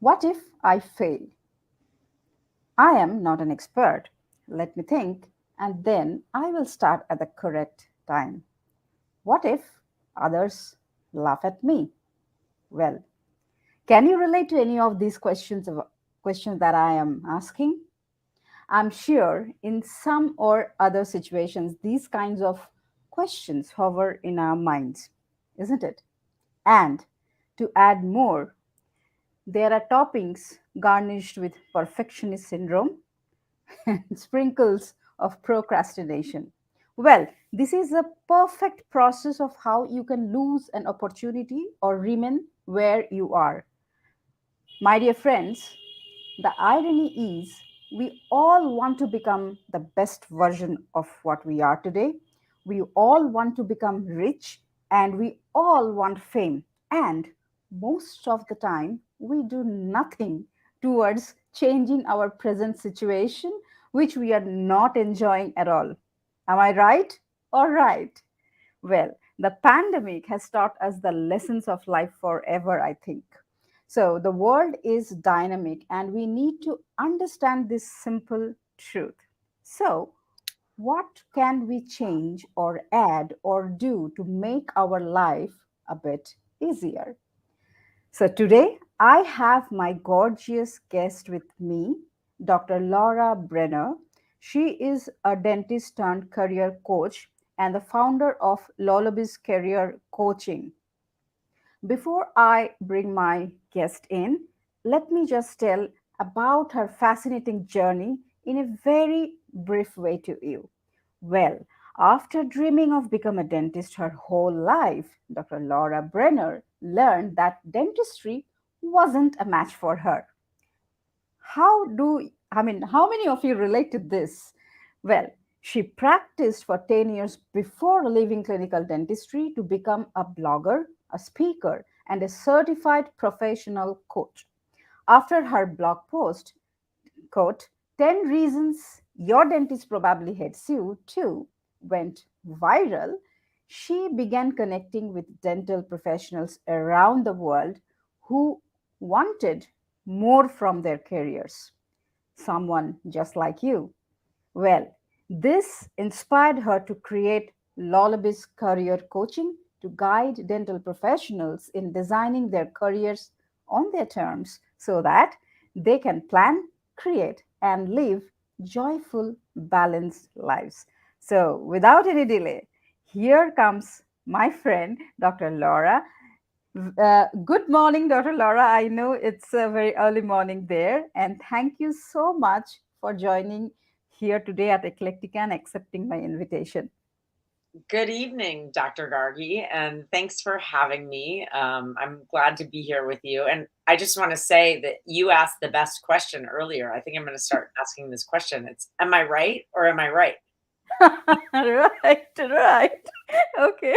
What if I fail? I am not an expert. Let me think, and then I will start at the correct time. What if others laugh at me? Well, can you relate to any of these questions that I am asking? I'm sure in some or other situations, these kinds of questions hover in our minds, isn't it? And to add more, there are toppings garnished with perfectionist syndrome and sprinkles of procrastination. Well, this is a perfect process of how you can lose an opportunity or remain where you are. My dear friends, the irony is we all want to become the best version of what we are today. We all want to become rich and we all want fame. And most of the time, we do nothing towards changing our present situation, which we are not enjoying at all. Am I right? All right. Well, the pandemic has taught us the lessons of life forever, I think. So, the world is dynamic and we need to understand this simple truth. So, what can we change or add or do to make our life a bit easier? So, today I have my gorgeous guest with me, Dr. Laura Brenner. She is a dentist turned career coach and the founder of Lullaby's Career Coaching. Before I bring my guest in, let me just tell about her fascinating journey in a very brief way to you. Well, after dreaming of becoming a dentist her whole life, Dr. Laura Brenner learned that dentistry wasn't a match for her. How many of you relate to this? Well, she practiced for 10 years before leaving clinical dentistry to become a blogger, a speaker, and a certified professional coach. After her blog post, quote, 10 reasons your dentist probably hates you too, went viral, she began connecting with dental professionals around the world who wanted more from their careers. Someone just like you. Well, this inspired her to create Lullaby's Career Coaching to guide dental professionals in designing their careers on their terms so that they can plan, create, and live joyful, balanced lives. So, without any delay, here comes my friend, Dr. Laura. Good morning, Dr. Laura. I know it's a very early morning there, and thank you so much for joining here today at Eclectica and accepting my invitation. Good evening, Dr. Gargi, and thanks for having me. I'm glad to be here with you. And I just want to say that you asked the best question earlier. I think I'm going to start asking this question. It's, am I right or am I right? Right, right. Okay.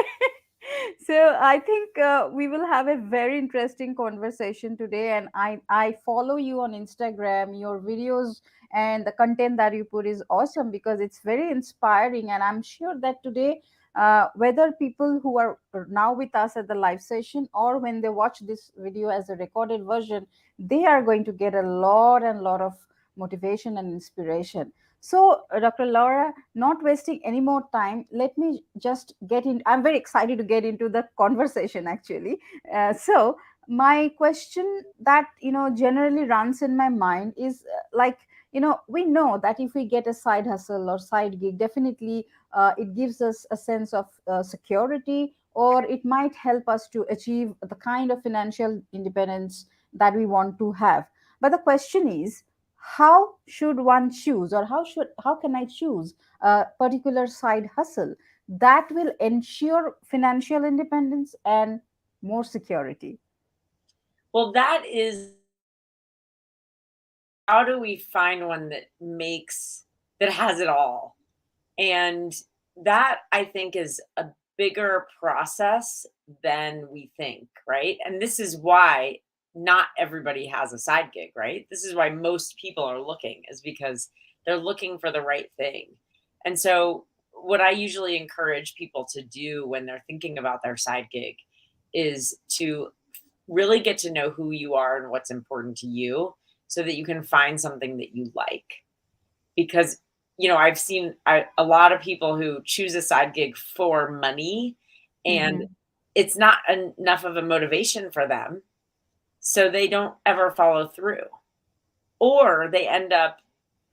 So I think we will have a very interesting conversation today, and I follow you on Instagram. Your videos and the content that you put is awesome because it's very inspiring, and I'm sure that today, whether people who are now with us at the live session or when they watch this video as a recorded version, they are going to get a lot and lot of motivation and inspiration. So, Dr. Laura, not wasting any more time, let me just get in. I'm very excited to get into the conversation actually. So, my question that generally runs in my mind is like, we know that if we get a side hustle or side gig, definitely it gives us a sense of security, or it might help us to achieve the kind of financial independence that we want to have. But the question is, how should one choose, or how can I choose a particular side hustle that will ensure financial independence and more security? Well, that is how do we find one that has it all? And that I think is a bigger process than we think, right? And this is why not everybody has a side gig, right? This is why most people are looking, is because they're looking for the right thing. And so, what I usually encourage people to do when they're thinking about their side gig is to really get to know who you are and what's important to you so that you can find something that you like. Because, I've seen a lot of people who choose a side gig for money, and Mm-hmm. it's not enough of a motivation for them. So they don't ever follow through. Or they end up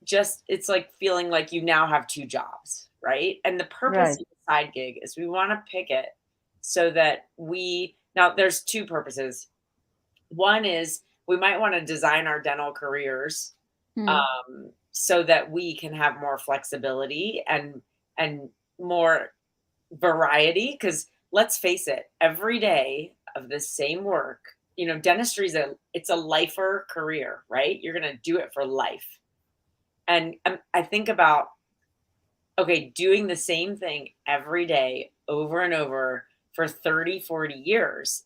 just, it's like feeling like you now have two jobs, right? And the purpose Right. of the side gig is we want to pick it so that now there's two purposes. One is we might want to design our dental careers Mm. so that we can have more flexibility and more variety. Because let's face it, every day of the same work, dentistry it's a lifer career, right? You're gonna do it for life. And I think about, okay, doing the same thing every day over and over for 30, 40 years,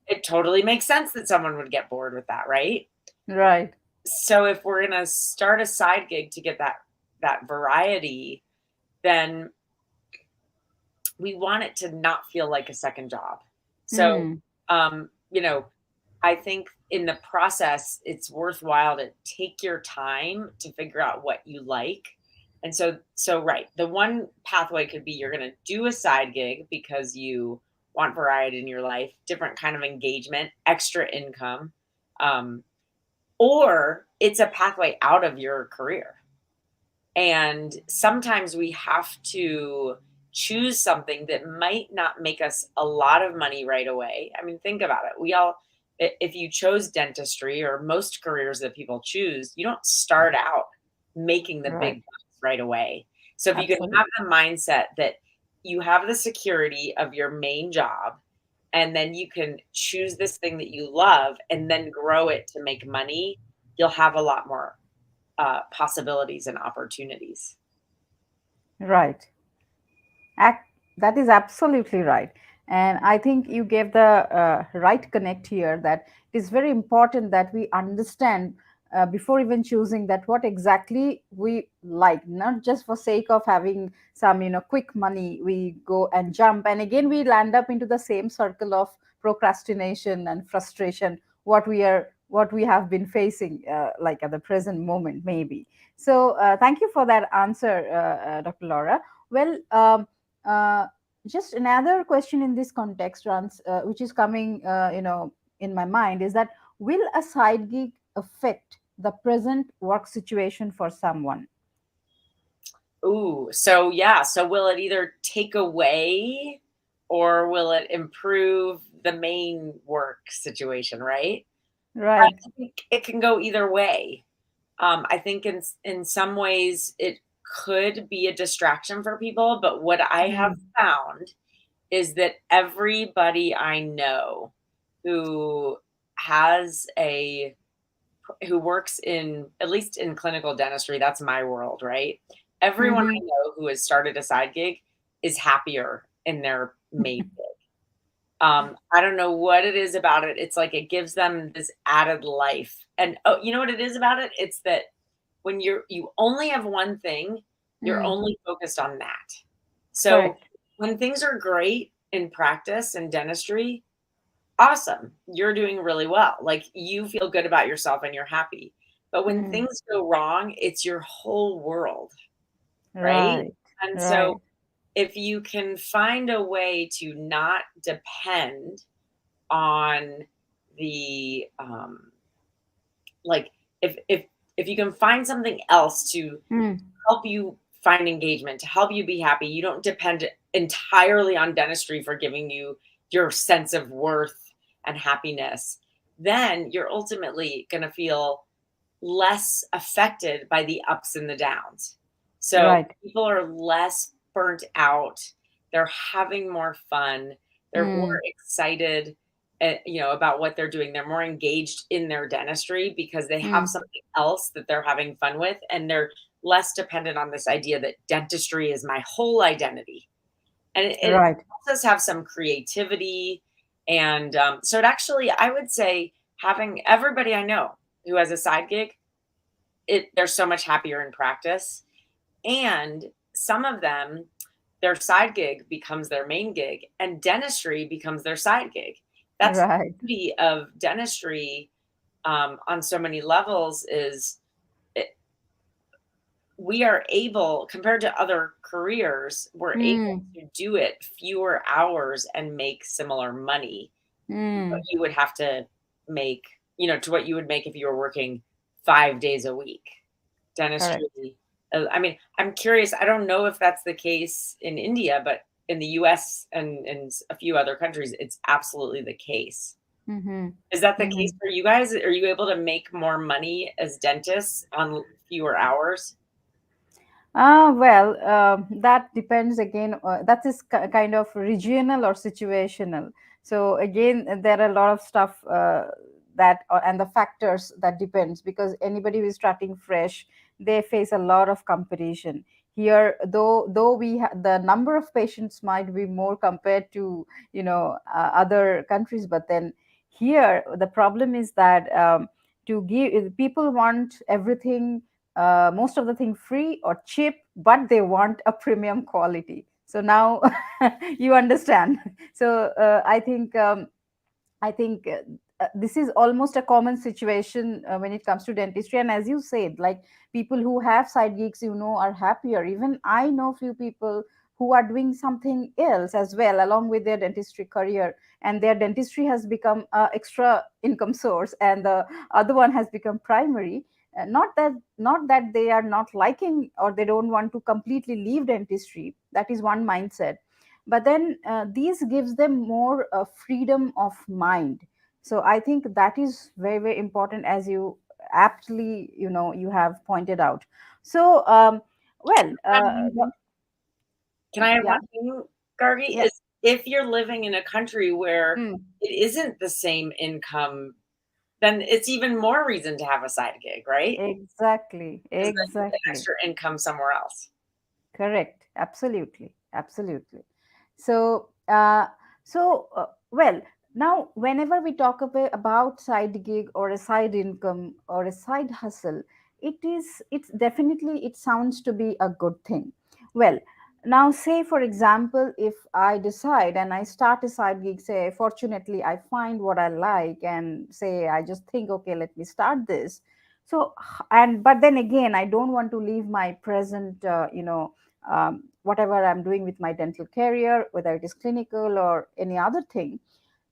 it totally makes sense that someone would get bored with that, right? Right. So if we're gonna start a side gig to get that variety, then we want it to not feel like a second job. So, Mm. um, you know, I think in the process, it's worthwhile to take your time to figure out what you like. And so right, the one pathway could be you're going to do a side gig because you want variety in your life, different kind of engagement, extra income, um, or it's a pathway out of your career. And sometimes we have to choose something that might not make us a lot of money right away. I mean, think about it. If you chose dentistry or most careers that people choose, you don't start out making the Right. big bucks right away. So if you can Absolutely. have the mindset that you have the security of your main job, and then you can choose this thing that you love and then grow it to make money, you'll have a lot more possibilities and opportunities. Right. That is absolutely right. And I think you gave the right connect here, that it is very important that we understand before even choosing that what exactly we like, not just for sake of having some, quick money, we go and jump. And again, we land up into the same circle of procrastination and frustration, what we have been facing, like at the present moment, maybe. So thank you for that answer, Dr. Laura. Well, uh, just another question in this context runs, which is coming, in my mind, is that will a side gig affect the present work situation for someone? Ooh, so yeah, so will it either take away or will it improve the main work situation, right? I Right. think it can go either way. I think in some ways it could be a distraction for people, but what I have Mm. found is that everybody I know who has a who works in, at least in clinical dentistry, that's my world, right? Everyone I Mm-hmm. know who has started a side gig is happier in their main gig. I don't know what it is about it. It's like it gives them this added life. And oh, you know what it is about it? It's that when you only have one thing, you're Mm. only focused on that. So Correct. when things are great in practice and dentistry, awesome. You're doing really well. Like you feel good about yourself and you're happy. But when Mm. things go wrong, it's your whole world, right? Right. And so Right. if you can find a way to not depend on the like if you can find something else to Mm. help you find engagement, to help you be happy, you don't depend entirely on dentistry for giving you your sense of worth and happiness, then you're ultimately going to feel less affected by the ups and the downs. So Right. people are less burnt out. They're having more fun. They're more Mm. excited, about what they're doing. They're more engaged in their dentistry because they have Mm. something else that they're having fun with, and they're less dependent on this idea that dentistry is my whole identity. And it Right. helps us have some creativity. And so it actually, I would say, having everybody I know who has a side gig, they're so much happier in practice. And some of them, their side gig becomes their main gig and dentistry becomes their side gig. That's Right. the beauty of dentistry, on so many levels is it, we are able, compared to other careers, we're able Mm, to do it fewer hours and make similar money to what mm, you would have to make, to what you would make if you were working 5 days a week. Dentistry, correct. I mean, I'm curious, I don't know if that's the case in India, but in the US and a few other countries, it's absolutely the case. Mm-hmm. Is that the Mm-hmm. case for you guys? Are you able to make more money as dentists on fewer hours? That depends again. That is kind of regional or situational. So again, there are a lot of stuff that and the factors that depends, because anybody who is starting fresh, they face a lot of competition. Here, though the number of patients might be more compared to other countries, but then here the problem is that to give people want everything, most of the thing free or cheap, but they want a premium quality. So now you understand. So I think this is almost a common situation when it comes to dentistry. And as you said, like, people who have side gigs, are happier. Even I know few people who are doing something else as well along with their dentistry career, and their dentistry has become extra income source, and the other one has become primary. Not that they are not liking or they don't want to completely leave dentistry. That is one mindset, but then these gives them more freedom of mind. So I think that is very, very important, as you aptly you have pointed out. So well Can I add yeah. one thing, Gargi? Yeah. Is if you're living in a country where Mm, it isn't the same income, then it's even more reason to have a side gig, right? exactly, Because then you get exactly. extra income somewhere else. Correct. Absolutely. Absolutely. So, well, now whenever we talk about side gig or a side income or a side hustle, it's definitely, it sounds to be a good thing. Well, now say for example, if I decide and I start a side gig, say fortunately I find what I like, and say I just think, okay, let me start this. So, and but then again, I don't want to leave my present, whatever I'm doing with my dental career, whether it is clinical or any other thing.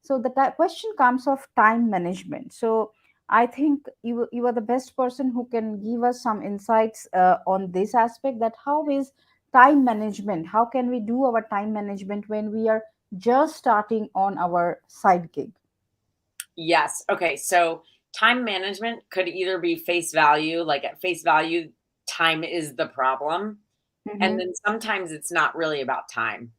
So the question comes of time management. So I think you are the best person who can give us some insights on this aspect. That how is time management? How can we do our time management when we are just starting on our side gig? Yes. Okay. So time management could either be face value, like at face value, time is the problem. And Mm-hmm. then sometimes it's not really about time.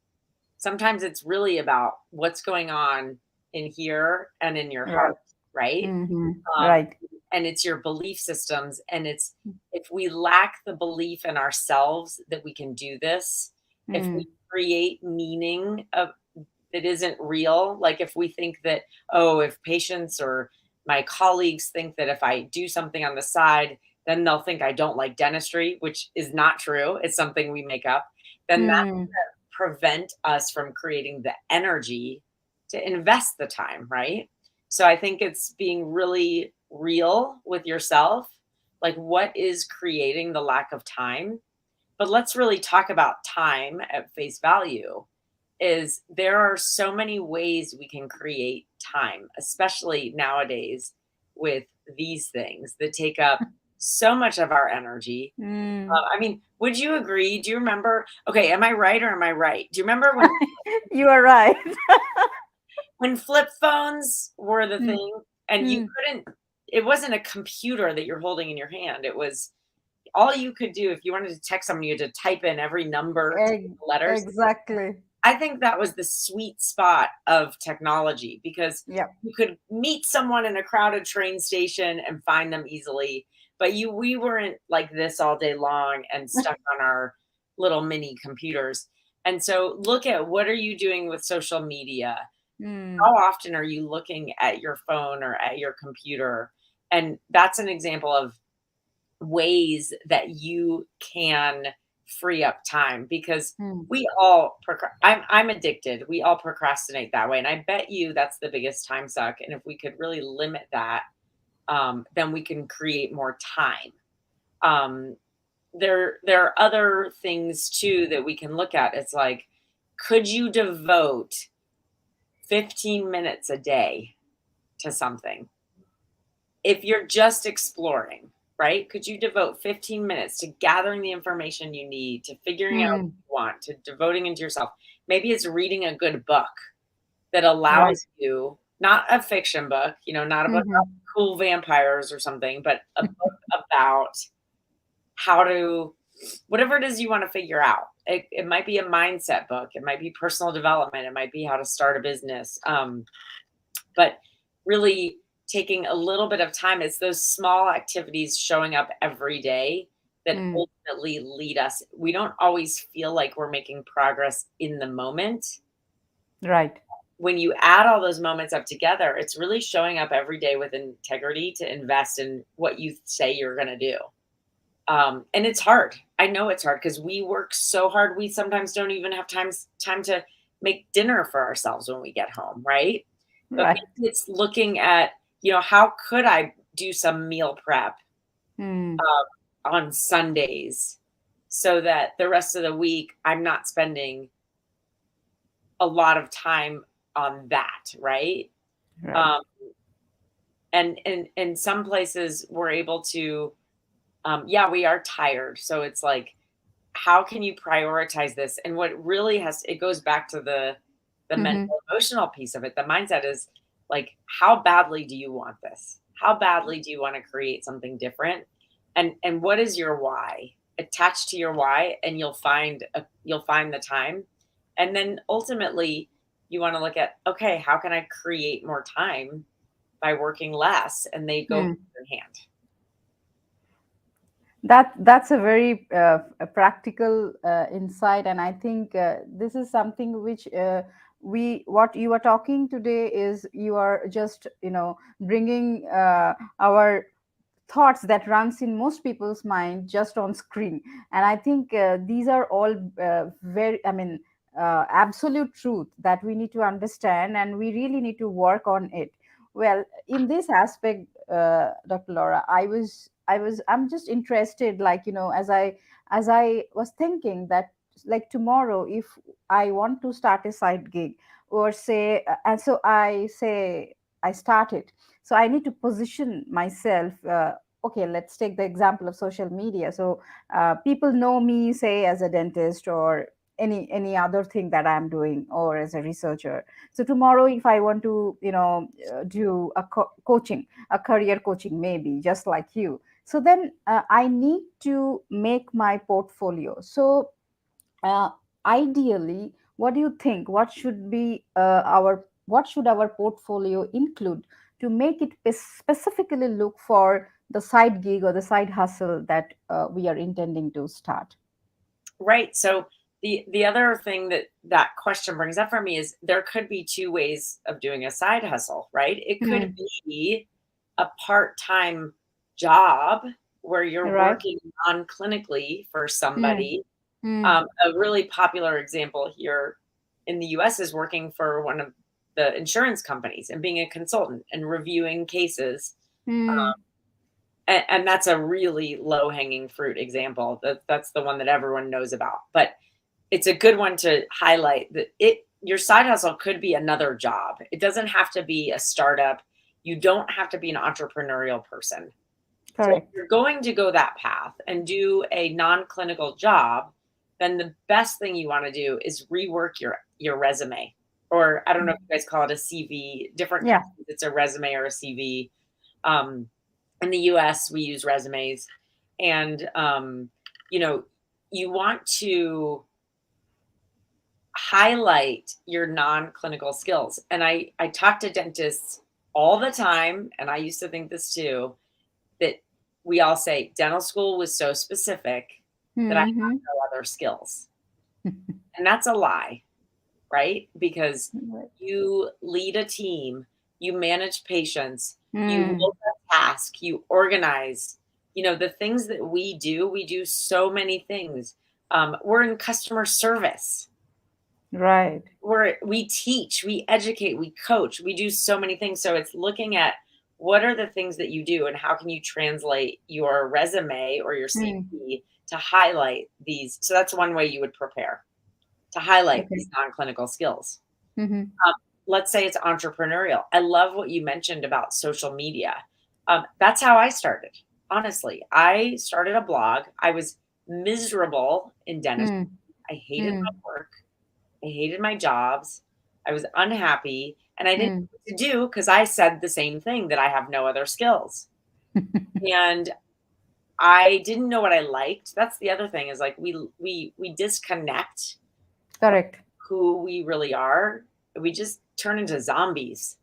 Sometimes it's really about what's going on in here and in your Right. heart, right? Mm-hmm. Um, Right. and it's your belief systems. And it's if we lack the belief in ourselves that we can do this, if we Mm. create meaning of that isn't real, like if we think that, oh, if patients or my colleagues think that if I do something on the side, then they'll think I don't like dentistry, which is not true. It's something we make up. Then that Mm. prevent us from creating the energy to invest the time, right? So I think it's being really real with yourself, like what is creating the lack of time. But let's really talk about time at face value. Is there are so many ways we can create time, especially nowadays with these things that take up so much of our energy. Mm. I mean, would you agree? Do you remember? Okay, am I right or am I right? Do you remember You are right. when flip phones were the Mm. thing and you Mm. couldn't, it wasn't a computer that you're holding in your hand. It was all you could do if you wanted to text someone, you had to type in every number to get the letters. Exactly. I think that was the sweet spot of technology because Yeah. you could meet someone in a crowded train station and find them easily, but we weren't like this all day long and stuck on our little mini computers. And so look at what are you doing with social media? Mm. How often are you looking at your phone or at your computer? And that's an example of ways that you can free up time because Mm. we all I'm addicted. We all procrastinate that way, and I bet you that's the biggest time suck. And if we could really limit that, then we can create more time. Um, there are other things too that we can look at. It's like, could you devote 15 minutes a day to something? If you're just exploring, right? Could you devote 15 minutes to gathering the information you need, to figuring out what Mm. you want, to devoting into yourself? Maybe it's reading a good book that Right. allows you, not a fiction book, not a book about Hmm. cool vampires or something, but a book about how to, whatever it is you want to figure out. It might be a mindset book, it might be personal development, it might be how to start a business. But really taking a little bit of time, it's those small activities showing up every day that Mm. ultimately lead us. We don't always feel like we're making progress in the moment. Right. When you add all those moments up together, it's really showing up every day with integrity to invest in what you say you're going to do. And it's hard. I know it's hard because we work so hard. We sometimes don't even have time to make dinner for ourselves when we get home, right? But Right. maybe it's looking at, how could I do some meal prep Mm. on Sundays so that the rest of the week I'm not spending a lot of time on that, right? Right. Um, and in some places we're able to, yeah, we are tired. So it's like, how can you prioritize this? And what really it goes back to the mental Hmm. emotional piece of it. The mindset is like, how badly do you want this? How badly do you want to create something different? And what is your why? Attached to your why, and you'll find the time. And then ultimately you want to look at, okay, how can I create more time by working less? And they go hand Mm. in hand. That's a very a practical insight, and I think this is something which we what you are talking today is you are just bringing our thoughts that runs in most people's mind just on screen. And I think these are all very, I mean, absolute truth that we need to understand, and we really need to work on it. Well, in this aspect, Dr. Laura, I'm just interested, like, as I was thinking that, like, tomorrow, if I want to start a side gig, or say, and so I say I start it, so I need to position myself. Okay, let's take the example of social media. So people know me, say, as a dentist, or any other thing that I'm doing, or as a researcher. So tomorrow, if I want to do a coaching, a career coaching, maybe just like you, so then I need to make my portfolio. So uh, ideally, what do you think, what should our portfolio include to make it specifically look for the side gig or the side hustle that we are intending to start? Right. So the other thing that question brings up for me is there could be two ways of doing a side hustle, right? It could Hmm. be a part-time job where you're Right. working non-clinically for Hmm. somebody. Hmm. A really popular example here in the US is working for one of the insurance companies and being a consultant and reviewing cases. Hmm. And that's a really low-hanging fruit example. That's the one that everyone knows about. But it's a good one to highlight that your side hustle could be another job. It doesn't have to be a startup. You don't have to be an entrepreneurial person. So if Correct. you're going to go that path and do a non-clinical job, then the best thing you want to do is rework your resume. Or I don't know if you guys call it a CV. Different Yeah. countries, it's a resume or a CV. Um, in the US, we use resumes. And you know, you want to highlight your non-clinical skills. And I talk to dentists all the time, and I used to think this too, that we all say dental school was so specific that I have Hmm. no other skills. And that's a lie, right? Because Right. you lead a team, you manage patients, you Hmm. multitask, you organize. The things that we do so many things. We're in customer service. Right. We teach, we educate, we coach, we do so many things. So it's looking at what are the things that you do and how can you translate your resume or your Hmm. CV to highlight these. So that's one way you would prepare to highlight Okay. these non-clinical skills. Mm-hmm. Um, let's say it's entrepreneurial. I love what you mentioned about social media. That's how I started. Honestly, I started a blog. I was miserable in dentistry. Hmm. I hated Hmm. my work. I hated my jobs. I was unhappy and I didn't Hmm. know what to do because I said the same thing that I have no other skills. And I didn't know what I liked. That's the other thing is like we disconnect from Correct. who we really are. We just turn into zombies.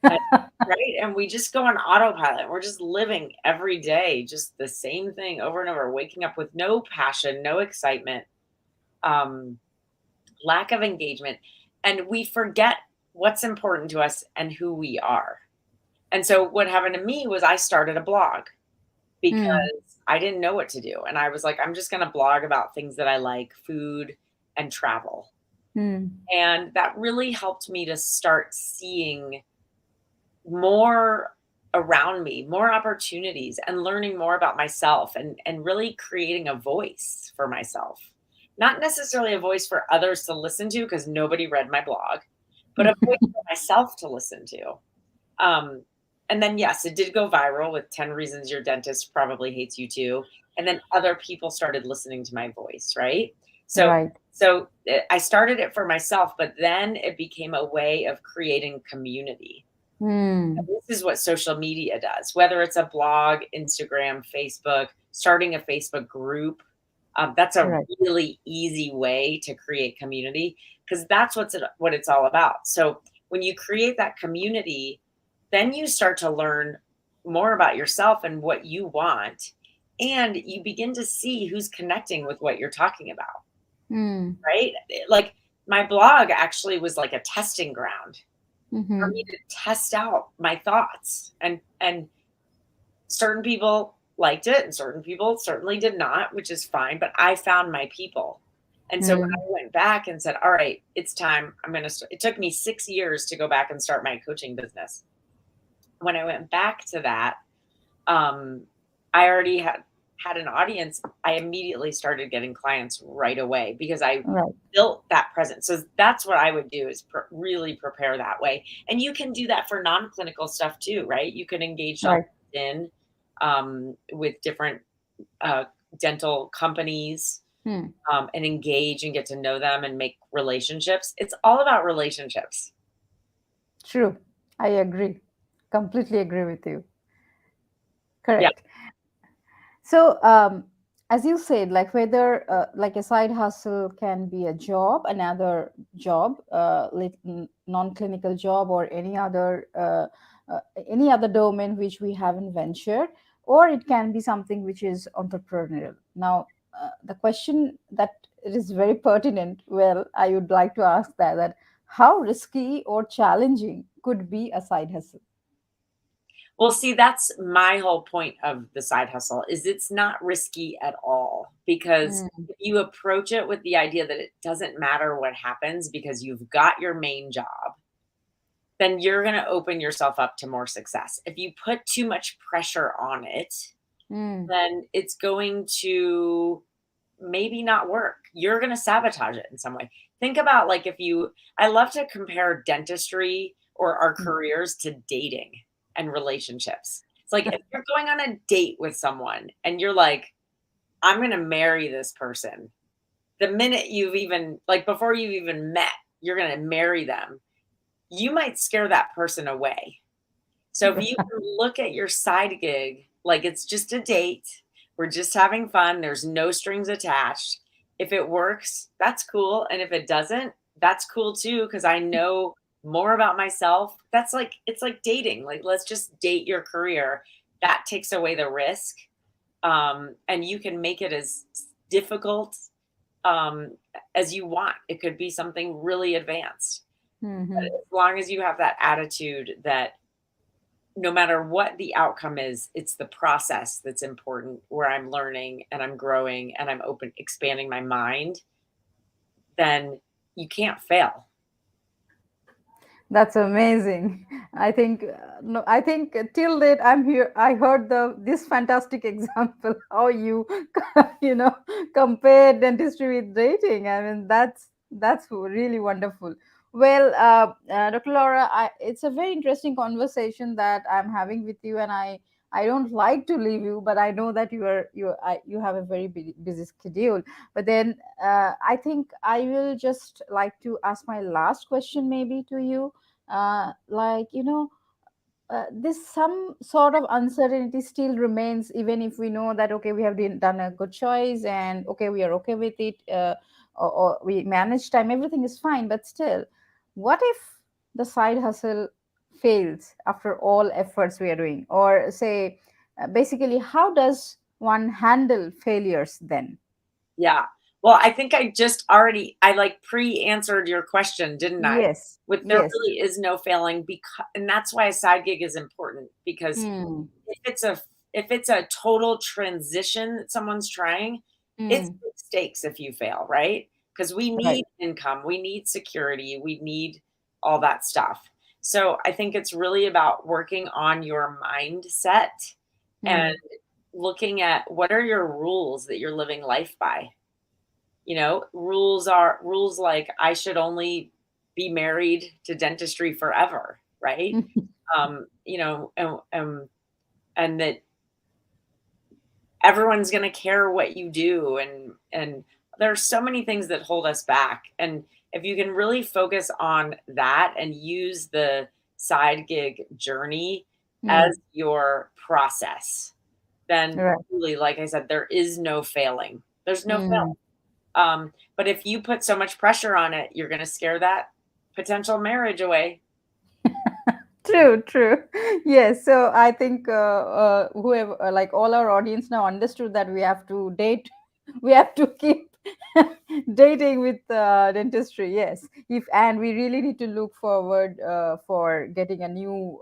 And, right? And we just go on autopilot. We're just living every day, just the same thing over and over, waking up with no passion, no excitement. Um, lack of engagement, and we forget what's important to us and who we are. And so what happened to me was I started a blog because Hmm. I didn't know what to do. And I was like, I'm just going to blog about things that I like, food and travel. Hmm. And that really helped me to start seeing more around me, more opportunities and learning more about myself and really creating a voice for myself. Not necessarily a voice for others to listen to because nobody read my blog, but a voice for myself to listen to. Um, and then yes, it did go viral with 10 reasons your dentist probably hates you too. And then other people started listening to my voice, right? So Right. I started it for myself, but then it became a way of creating community. Hmm. This is what social media does, whether it's a blog, Instagram, Facebook, starting a Facebook group. That's a Right. really easy way to create community because that's what it's all about. So when you create that community, then you start to learn more about yourself and what you want, and you begin to see who's connecting with what you're talking about, Hmm. right? Like my blog actually was like a testing ground for Mm-hmm. me to test out my thoughts, and certain people liked it and certain people certainly did not, which is fine, but I found my people. And so when Hmm. I went back and said, all right, it's time, I'm going to start, it took me 6 years to go back and start my coaching business. When I went back to that, um, I already had an audience. I immediately started getting clients right away because I Right. built that presence. So that's what I would do is really prepare that way. And you can do that for non-clinical stuff too, right? You can engage on Right. LinkedIn with different uh, dental companies Hmm. and engage and get to know them and make relationships. It's all about relationships. True. I agree. Completely agree with you. Yeah. Correct. So, as you said, like whether like a side hustle can be a job, another job, non-clinical job, or any other domain which we haven't ventured, or it can be something which is entrepreneurial. Now, the question that it is very pertinent. Well, I would like to ask that how risky or challenging could be a side hustle? Well, see, that's my whole point of the side hustle is it's not risky at all because Mm, if you approach it with the idea that it doesn't matter what happens because you've got your main job, then you're going to open yourself up to more success. If you put too much pressure on it, mm, then it's going to maybe not work. You're going to sabotage it in some way. Think about like if you, I love to compare dentistry or our mm. careers to dating and relationships. It's like if you're going on a date with someone and you're like, I'm going to marry this person. The minute you've even, like before you've even met, you're going to marry them. You might scare that person away. So if you can look at your side gig like it's just a date, we're just having fun, there's no strings attached. If it works, that's cool. And if it doesn't, that's cool too, because I know more about myself. That's like, it's like dating. Like, let's just date your career. That takes away the risk. And you can make it as difficult um, as you want. It could be something really advanced. But Mhm. as long as you have that attitude that no matter what the outcome is, it's the process that's important where I'm learning and I'm growing and I'm expanding my mind, then you can't fail. That's amazing. I think no, I think till date I'm here. I heard this fantastic example how you you know compare dentistry with dating. I mean that's really wonderful. Well, Dr. Laura, it's a very interesting conversation that I'm having with you, and I don't like to leave you, but I know that you have a very busy schedule. But then I think I will just like to ask my last question maybe to you, like this some sort of uncertainty still remains, even if we know that okay, we have done a good choice, and okay, we are okay with it, or we manage time, everything is fine, but still, what if the side hustle fails after all efforts we are doing, or say, basically, how does one handle failures then? Yeah. Well, I think I like pre-answered your question, didn't I? Yes, With there yes. really is no failing, because and that's why a side gig is important, because Hmm. if it's a if it's a total transition that someone's trying, it's Hmm. big stakes if you fail, right? Because we Right. need income, we need security, we need all that stuff. So I think it's really about working on your mindset and Hmm. looking at what are your rules that you're living life by. Rules are rules like I should only be married to dentistry forever, right? And that everyone's going to care what you do, and there's so many things that hold us back, and if you can really focus on that and use the side gig journey Hmm. as your process, then Right. really, like I said, there is no failing. There's no Hmm. failing. But if you put so much pressure on it, you're going to scare that potential marriage away. True, true. Yes. So I think whoever, like all our audience now understood that we have to date, we have to keep dating with dentistry. Yes. If and we really need to look forward for getting a new,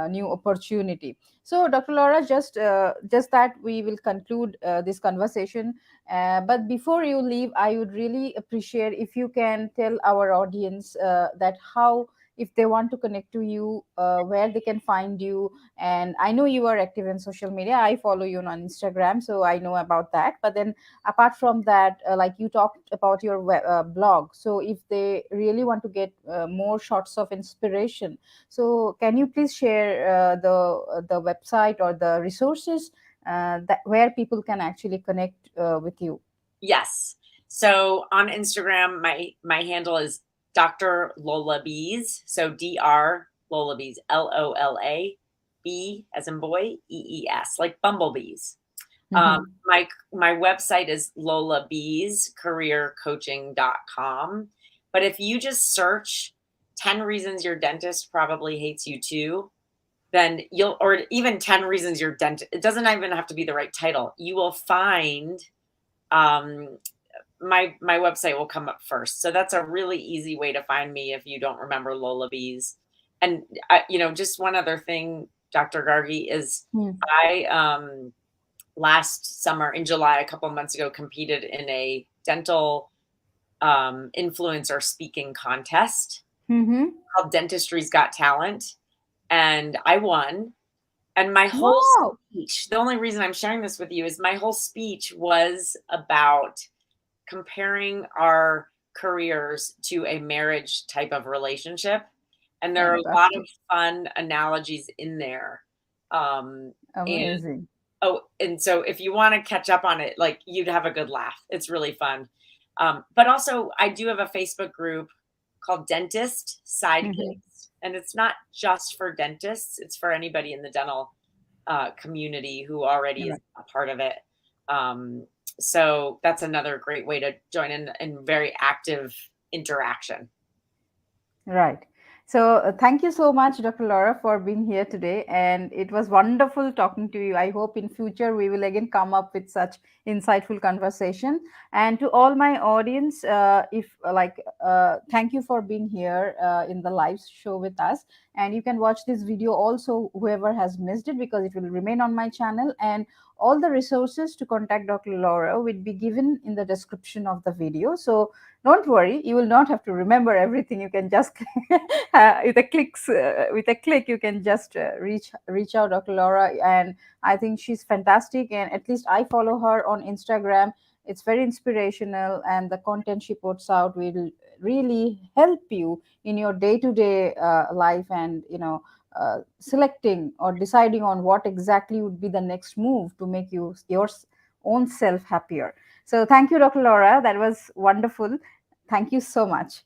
new opportunity. So, Dr. Laura, just that we will conclude this conversation. But before you leave, I would really appreciate if you can tell our audience that how, if they want to connect to you, where they can find you. And I know you are active in social media, I follow you on Instagram, so I know about that. But then apart from that, like you talked about your blog, so if they really want to get more shots of inspiration, so can you please share the website or the resources that where people can actually connect with you? Yes. So on Instagram, my handle is Dr. Lola Bees. So Dr. Lola Bees, LOLA B as in boy, EES, like bumblebees. Hmm. My website is lolabeescareercoaching.com. But if you just search 10 reasons your dentist probably hates you too, then or even 10 reasons your dentist, it doesn't even have to be the right title. You will find um, my website will come up first. So that's a really easy way to find me if you don't remember Lola Bees. And just one other thing, Dr. Gargi, is I last summer in July, a couple of months ago, competed in a dental influencer speaking contest Mm-hmm. called Dentistry's Got Talent, and I won. And my whole Wow. speech, the only reason I'm sharing this with you is my whole speech was about comparing our careers to a marriage type of relationship. And there are a lot of Fantastic. fun analogies in there. And Amazing. and so if you want to catch up on it, like you'd have a good laugh. It's really fun. But also, I do have a Facebook group called Dentist Side Mhm. Gigs, and it's not just for dentists; it's for anybody in the dental community who already is Right. a part of it. Um, so that's another great way to join in very active interaction. Right. So, thank you so much, Dr. Laura, for being here today. And it was wonderful talking to you. I hope in future we will again come up with such insightful conversation. And to all my audience, if thank you for being here in the live show with us. And you can watch this video also, whoever has missed it, because it will remain on my channel. And all the resources to contact Dr. Laura will be given in the description of the video. So don't worry, you will not have to remember everything. You can just with a click you can just reach out Dr. Laura. And I think she's fantastic, and at least I follow her on Instagram. It's very inspirational, and the content she puts out will really help you in your day-to-day life, and selecting or deciding on what exactly would be the next move to make you your own self happier. So thank you, Dr. Laura, that was wonderful. Thank you so much.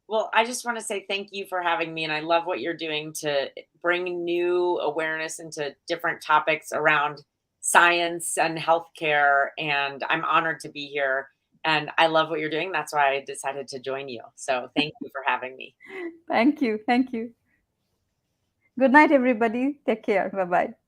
Well, I just want to say thank you for having me. And I love what you're doing to bring new awareness into different topics around science and healthcare. And I'm honored to be here. And I love what you're doing. That's why I decided to join you. So thank you for having me. Thank you. Thank you. Good night, everybody. Take care. Bye bye.